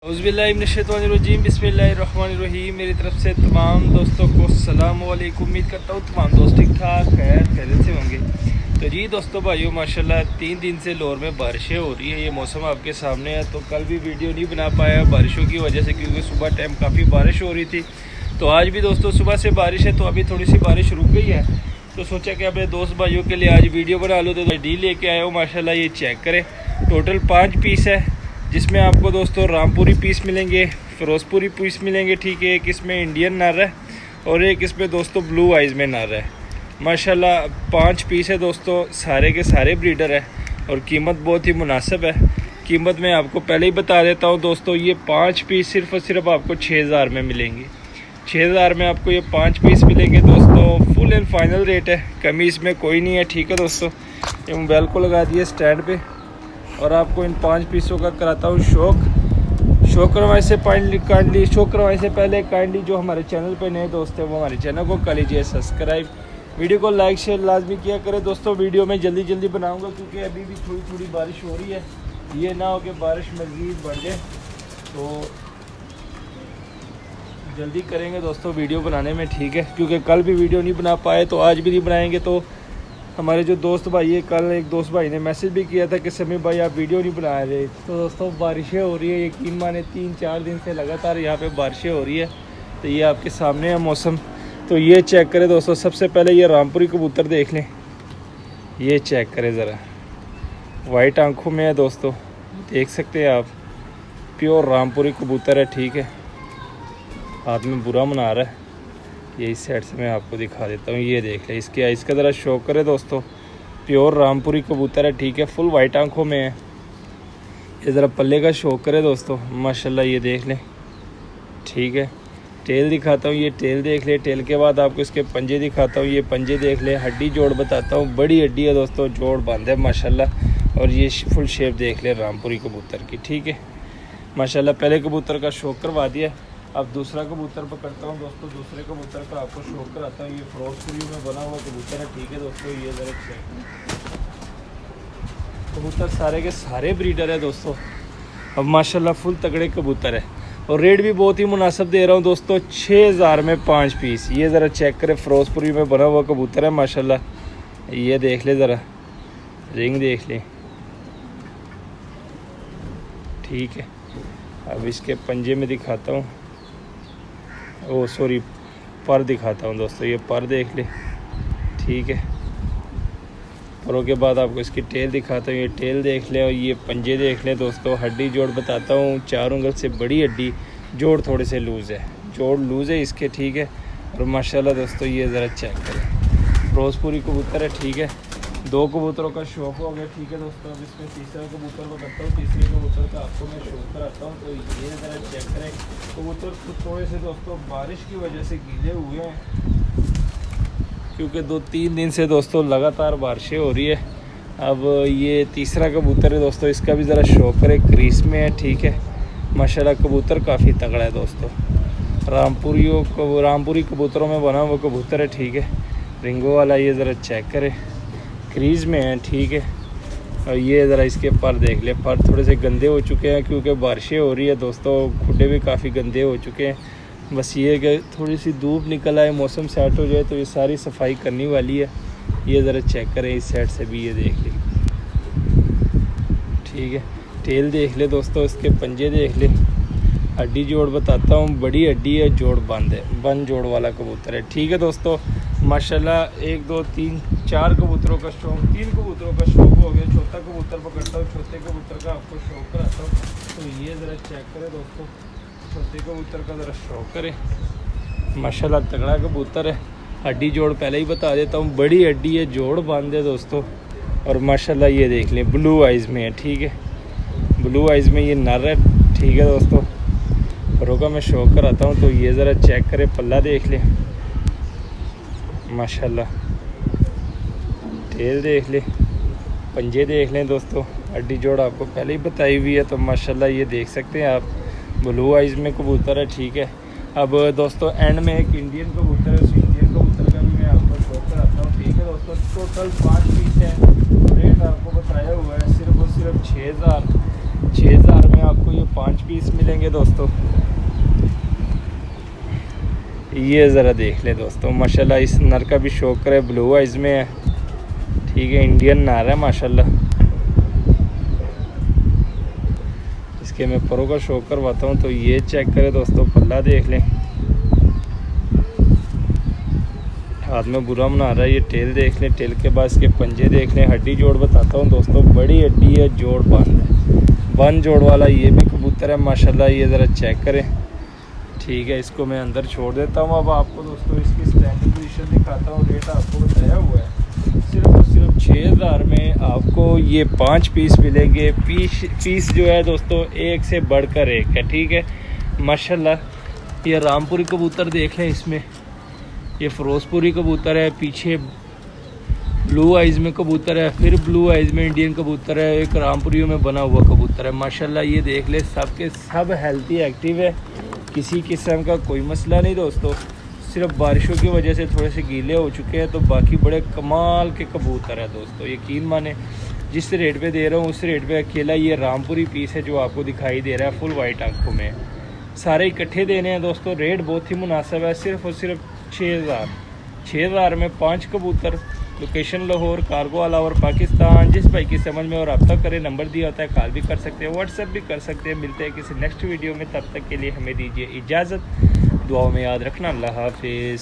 औज़ुबिल्लाहिमिनश्शैतानिर्रजीम बिस्मिल्लाहिर्रहमानिर्रहीम। मेरी तरफ से तमाम दोस्तों को अस्सलाम वालेकुम। उम्मीद करता हूँ तमाम दोस्त ठीक ठाक खैरियत से होंगे। तो जी दोस्तों भाइयों, माशाल्लाह 3 दिन से लाहौर में बारिशें हो रही हैं। ये मौसम आपके सामने है। तो कल भी वीडियो नहीं बना पाया बारिशों की वजह से, क्योंकि सुबह टाइम काफ़ी बारिश हो रही थी। तो आज भी दोस्तों सुबह से बारिश है, तो अभी थोड़ी सी बारिश रुक गई है। तो सोचा कि अपने दोस्त भाइयों के लिए आज वीडियो बना लो। तो डी लेके आया हूँ माशाल्लाह। ये चेक करें, टोटल 5 पीस है, जिसमें आपको दोस्तों रामपुरी पीस मिलेंगे, फिरोजपुरी पीस मिलेंगे, ठीक है। एक इसमें इंडियन नर है और एक इसमें दोस्तों ब्लू आइज़ में नर है। माशाल्लाह 5 पीस है दोस्तों, सारे के सारे ब्रीडर है और कीमत बहुत ही मुनासिब है। कीमत मैं आपको पहले ही बता देता हूँ दोस्तों, ये 5 पीस सिर्फ और सिर्फ आपको 6000 में मिलेंगे। 6000 में आपको ये 5 पीस मिलेंगे दोस्तों। फुल एंड फाइनल रेट है, कमी इसमें कोई नहीं है, ठीक है दोस्तों। ये मोबाइल को लगा दिए स्टैंड पे और आपको इन 5 पीसों का कराता हूँ शो करवाने से पहले काइंडली जो हमारे चैनल पे नए दोस्त हैं वो हमारे चैनल को कर लीजिए सब्सक्राइब। वीडियो को लाइक शेयर लाजमी किया करें दोस्तों। वीडियो में जल्दी बनाऊंगा क्योंकि अभी भी थोड़ी बारिश हो रही है। ये ना हो कि बारिश मज़ीद बढ़ जाए, तो जल्दी करेंगे दोस्तों वीडियो बनाने में, ठीक है। क्योंकि कल भी वीडियो नहीं बना पाए तो आज भी नहीं बनाएंगे। तो हमारे जो दोस्त भाई है, कल एक दोस्त भाई ने मैसेज भी किया था कि समी भाई आप वीडियो नहीं बना रहे। तो दोस्तों बारिशें हो रही है, यकीन माने 3-4 दिन से लगातार यहाँ पे बारिशें हो रही है। तो ये आपके सामने है मौसम। तो ये चेक करें दोस्तों, सबसे पहले ये रामपुरी कबूतर देख लें। ये चेक करें ज़रा, वाइट आंखों में है दोस्तों, देख सकते हैं आप। प्योर रामपुरी कबूतर है, ठीक है। हाथ में बुरा मना रहा है। ये इस साइड से मैं आपको दिखा देता हूँ। ये देख ले, इसके आइज़ का ज़रा शौक करे दोस्तों। प्योर रामपुरी कबूतर है, ठीक है। फुल वाइट आंखों में है। ये ज़रा पल्ले का शौक करे दोस्तों, माशाल्लाह। ये देख लें, ठीक है। टेल दिखाता हूँ, ये टेल देख ले। टेल के बाद आपको इसके पंजे दिखाता हूँ। ये पंजे देख ले। हड्डी जोड़ बताता हूँ, बड़ी हड्डी है दोस्तों, जोड़ बांध है माशाल्लाह। और ये फुल शेप देख ले रामपुरी कबूतर की, ठीक है माशाल्लाह। पहले कबूतर का शौक करवा दिया, अब दूसरा कबूतर पकड़ता हूँ दोस्तों। दूसरे कबूतर का आपको शौक कराता हूँ। ये फिरोजपुरी में बना हुआ कबूतर है, ठीक है दोस्तों। ये ज़रा कबूतर सारे के सारे ब्रीडर है दोस्तों। अब माशाल्लाह फुल तगड़े कबूतर है और रेट भी बहुत ही मुनासिब दे रहा हूँ दोस्तों। 6000 में 5 पीस। ये ज़रा चेक करें, फिरोजपुरी में बना हुआ कबूतर है माशाल्लाह। ये देख ले ज़रा, रिंग देख ले, ठीक है। अब इसके पंजे में दिखाता हूँ, ओ सॉरी पर दिखाता हूँ दोस्तों। ये पर देख ले, ठीक है। परों के बाद आपको इसकी टेल दिखाता हूँ। ये टेल देख ले और ये पंजे देख ले दोस्तों। हड्डी जोड़ बताता हूँ, 4 उंगल से बड़ी हड्डी, जोड़ थोड़े से लूज़ है, जोड़ लूज़ है इसके, ठीक है। और माशाल्लाह दोस्तों ये ज़रा चेक करें, फिरोजपुरी कबूतर है, ठीक है। 2 कबूतरों का शौक हो गया, ठीक है दोस्तों। अब इसमें तीसरा कबूतर को करता हूँ। तीसरे कबूतर का आपको मैं शौक कराता हूँ। तो ये ज़रा चेक करें, कबूतर थोड़े से दोस्तों बारिश की वजह से गीले हुए हैं, क्योंकि 2-3 दिन से दोस्तों लगातार बारिशें हो रही है। अब ये तीसरा कबूतर है दोस्तों, इसका भी ज़रा शौक करें, क्रीज में है, ठीक है माशाल्लाह। कबूतर काफ़ी तगड़ा है दोस्तों। रामपुरी कबूतरों में बना हुआ कबूतर है, ठीक है। रिंगो वाला ये ज़रा चेक करें, क्रीज में है, ठीक है। और ये ज़रा इसके पर देख ले। पर थोड़े से गंदे हो चुके हैं क्योंकि बारिशें हो रही है दोस्तों। खुडे भी काफ़ी गंदे हो चुके हैं। बस ये कि थोड़ी सी धूप निकल आए, मौसम सेट हो जाए तो ये सारी सफाई करनी वाली है। ये ज़रा चेक करें, इस साइड से भी ये देख ले, ठीक है। टेल देख ले दोस्तों, इसके पंजे देख ले। हड्डी जोड़ बताता हूँ, बड़ी हड्डी है, जोड़ बंद है, बंद जोड़ वाला कबूतर है, ठीक है दोस्तों माशाल्लाह। 1 2 3 4 कबूतरों का शौक, 3 कबूतरों का शौक हो गया। चौथा कबूतर पकड़ता हूँ, चौथे कबूतर का आपको शौक कराता हूँ। तो ये ज़रा चेक करें दोस्तों, छोटे कबूतर का ज़रा शौक करें माशाल्लाह। तगड़ा कबूतर है, हड्डी जोड़ पहले ही बता देता हूँ, बड़ी हड्डी है, जोड़ बांध है दोस्तों। और माशाल्लाह ये देख लें, ब्लू आइज़ में है, ठीक है। ब्लू आइज़ में ये नर है, ठीक है दोस्तों। परों का मैं शौक कराता हूँ। तो ये ज़रा चेक करें, पल्ला देख लें माशाल्लाह। टेल देख लें, पंजे देख लें दोस्तों। हड्डी जोड़ आपको पहले ही बताई हुई है। तो माशाल्लाह ये देख सकते हैं आप, ब्लू आइज़ में कबूतर है, ठीक है। अब दोस्तों एंड में एक इंडियन कबूतर है, उस इंडियन कबूतर का भी मैं आपको शौक कराता हूँ, ठीक है दोस्तों। टोटल 5 पीस है। रेट आपको बताया हुआ है सिर्फ और सिर्फ 6000। 6000 में आपको ये 5 पीस मिलेंगे दोस्तों। ये ज़रा देख ले दोस्तों, माशाल्लाह इस नर का भी शोकर है, ब्लू आइज में है, ठीक है, इंडियन नर है माशाल्लाह। इसके मैं परों का शो करवाता हूँ। तो ये चेक करें दोस्तों, पल्ला देख लें, हाथ में बुरा बना रहा है। ये टेल देख लें, टेल के बाद इसके पंजे देख लें। हड्डी जोड़ बताता हूँ दोस्तों, बड़ी हड्डी है, जोड़ बंद है, बंद जोड़ वाला ये भी कबूतर है माशाल्लाह। ये ज़रा चेक करें, ठीक है। इसको मैं अंदर छोड़ देता हूँ। अब आपको दोस्तों इसकी स्टैंडिंग पोजीशन दिखाता हूँ। रेट आपको बताया हुआ है, सिर्फ और सिर्फ 6000 में आपको ये 5 पीस मिलेंगे। पीस जो है दोस्तों एक से बढ़कर एक है, ठीक है माशाल्लाह। ये रामपुरी कबूतर देख लें, इसमें ये फिरोजपुरी कबूतर है, पीछे ब्लू आइज में कबूतर है, फिर ब्लू आइज में इंडियन कबूतर है, एक रामपुरी में बना हुआ कबूतर है माशाल्लाह। ये देख ले, सब के सब हेल्थी एक्टिव है, किसी किस्म का कोई मसला नहीं दोस्तों। सिर्फ बारिशों की वजह से थोड़े से गीले हो चुके हैं, तो बाकी बड़े कमाल के कबूतर है दोस्तों। यकीन माने, जिस रेट पे दे रहा हूँ उस रेट पे अकेला ये रामपुरी पीस है जो आपको दिखाई दे रहा है, फुल वाइट आंखों में। सारे इकट्ठे देने हैं दोस्तों, रेट बहुत ही मुनासिब है, सिर्फ और सिर्फ 6000 में 5 कबूतर। Location Lahore, cargo all over Pakistan. जिस भाई की समझ में और रब्ता करें, नंबर दिया होता है, कॉल भी कर सकते हैं, व्हाट्सएप भी कर सकते हैं। मिलते हैं किसी नेक्स्ट वीडियो में, तब तक के लिए हमें दीजिए इजाज़त। दुआओं में याद रखना। अल्लाह हाफिज़।